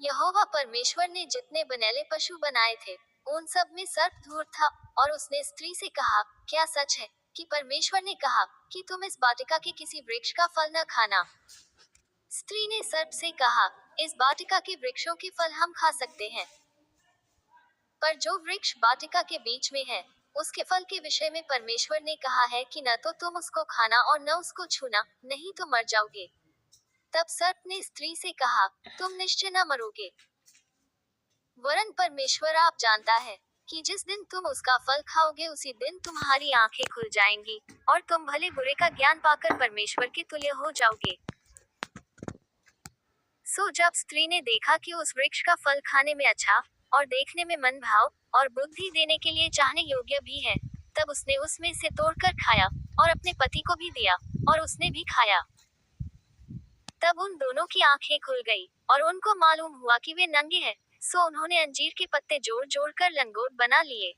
यहोवा परमेश्वर ने जितने बनेले पशु बनाए थे, उन सब में सर्प धूर्त था। और उसने स्त्री से कहा, क्या सच है कि परमेश्वर ने कहा कि तुम इस वाटिका के किसी वृक्ष का फल न खाना? स्त्री ने सर्प से कहा, इस वाटिका के वृक्षों के फल हम खा सकते हैं, पर जो वृक्ष वाटिका के बीच में है, उसके फल के विषय में परमेश्वर ने कहा है कि न तो तुम उसको खाना और न उसको छूना, नहीं तो मर जाओगे। तब सर्प ने स्त्री से कहा, तुम निश्चय न मरोगे, वरन परमेश्वर आप जानता है कि जिस दिन तुम उसका फल खाओगे उसी दिन तुम्हारी आंखें खुल जाएंगी, और तुम भले बुरे का ज्ञान पाकर परमेश्वर के तुल्य हो जाओगे। सो जब स्त्री ने देखा कि उस वृक्ष का फल खाने में अच्छा और देखने में मन भाव और बुद्धि देने के लिए चाहने योग्य भी है, तब उसने उसमें से तोड़कर खाया और अपने पति को भी दिया, और उसने भी खाया। तब उन दोनों की आंखें खुल गई और उनको मालूम हुआ कि वे नंगे हैं। सो उन्होंने अंजीर के पत्ते जोड़ जोड़ कर लंगोट बना लिए।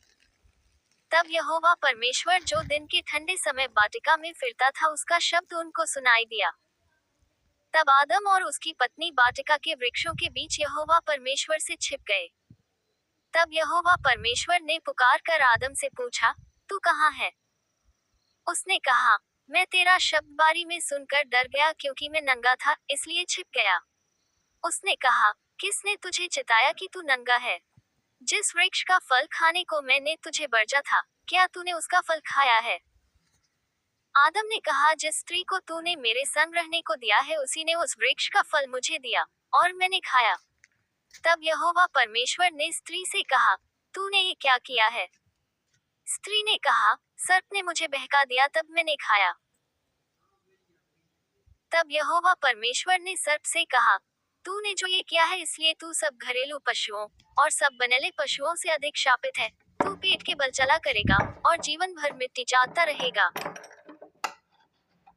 तब यहोवा परमेश्वर जो दिन के ठंडे समय वाटिका में फिरता था, उसका शब्द उनको सुनाई दिया। तब आदम और उसकी पत्नी वाटिका के वृक्षों के बीच यहोवा परमेश्वर से छिप गए। तब यहोवा परमेश्वर ने पुकार कर आदम से पूछा, तू कहाँ है? उसने कहा, मैं तेरा शब्द बारी में सुनकर डर गया, क्योंकि मैं नंगा था, इसलिए छिप गया। उसने कहा, किसने तुझे चिताया कि तू नंगा है? जिस वृक्ष का फल खाने को मैंने तुझे बरजा था, क्या तूने उसका फल खाया है? आदम ने कहा, जिस स्त्री को तूने मेरे संग रहने को दिया है, उसी ने उस वृक्ष का फल मुझे दिया, और मैंने खाया। तब यहोवा परमेश्वर ने स्त्री से कहा, तूने ये क्या किया है? स्त्री ने कहा, सर्प ने मुझे बहका दिया, तब मैंने खाया। तब यहोवा परमेश्वर ने सर्प से कहा, तूने जो ये किया है, इसलिए तू सब घरेलू पशुओं और सब बनेले पशुओं से अधिक शापित है। तू पेट के बल चला करेगा और जीवन भर मिट्टी चाटता रहेगा।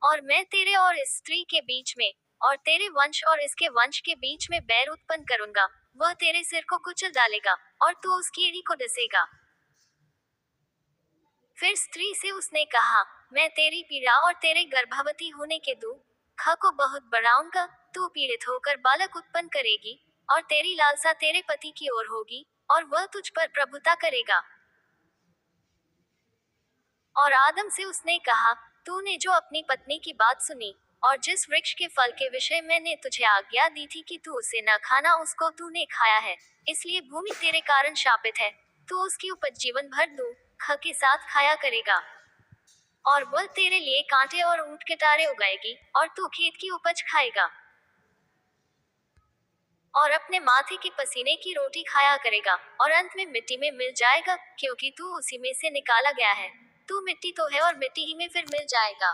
और मैं तेरे और इस स्त्री के बीच में और तेरे वंश और इसके वंश के बीच में बैर उत्पन्न करूंगा। वह तेरे सिर को कुचल डालेगा और तू उसकी एड़ी को डसेगा। फिर स्त्री से उसने कहा, मैं तेरी पीड़ा और तेरे गर्भवती होने के दुख को बहुत बढ़ाऊंगा। तू पीड़ित होकर बालक उत्पन्न करेगी, और तेरी लालसा तेरे पति की ओर होगी, और वह तुझ पर प्रभुता करेगा। और आदम से उसने कहा, तूने जो अपनी पत्नी की बात सुनी और जिस वृक्ष के फल के विषय मैंने तुझे आज्ञा दी थी कि तू उसे न खाना, उसको तूने खाया है, इसलिए भूमि तेरे कारण शापित है। तू उसकी उपज जीवन भर दुख के साथ खाया करेगा, और वह तेरे लिए कांटे और ऊंट कटारे उगाएगी, और तू खेत की उपज खाएगा और अपने माथे के पसीने की रोटी खाया करेगा, और अंत में मिट्टी में मिल जाएगा, क्योंकि तू उसी में से निकाला गया है। तू मिट्टी तो है और मिट्टी ही में फिर मिल जाएगा।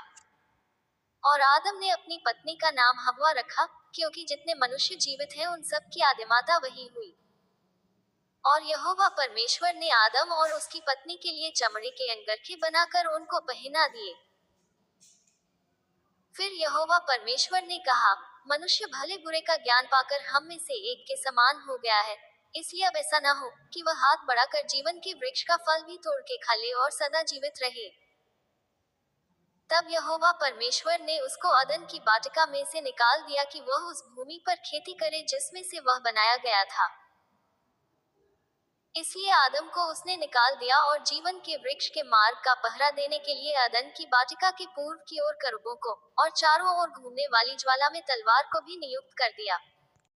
और आदम ने अपनी पत्नी का नाम हव्वा रखा, क्योंकि जितने मनुष्य जीवित हैं उन सब की आदिमाता वही हुई। और यहोवा परमेश्वर ने आदम और उसकी पत्नी के लिए चमड़े के अंगरखे बनाकर उनको पहना दिए। फिर यहोवा परमेश्वर ने कहा, मनुष्य भले बुरे का ज्ञान पाकर हम में से एक के समान हो गया है, इसलिए अब ऐसा न हो कि वह हाथ बढ़ाकर जीवन के वृक्ष का फल भी तोड़ के खा ले और सदा जीवित रहे। तब यहोवा परमेश्वर ने उसको अदन की वाटिका में से निकाल दिया कि वह उस भूमि पर खेती करे जिसमें से वह बनाया गया था। इसलिए आदम को उसने निकाल दिया और जीवन के वृक्ष के मार्ग का पहरा देने के लिए अदन की वाटिका के पूर्व की ओर करूबों को और चारों ओर घूमने वाली ज्वाला में तलवार को भी नियुक्त कर दिया।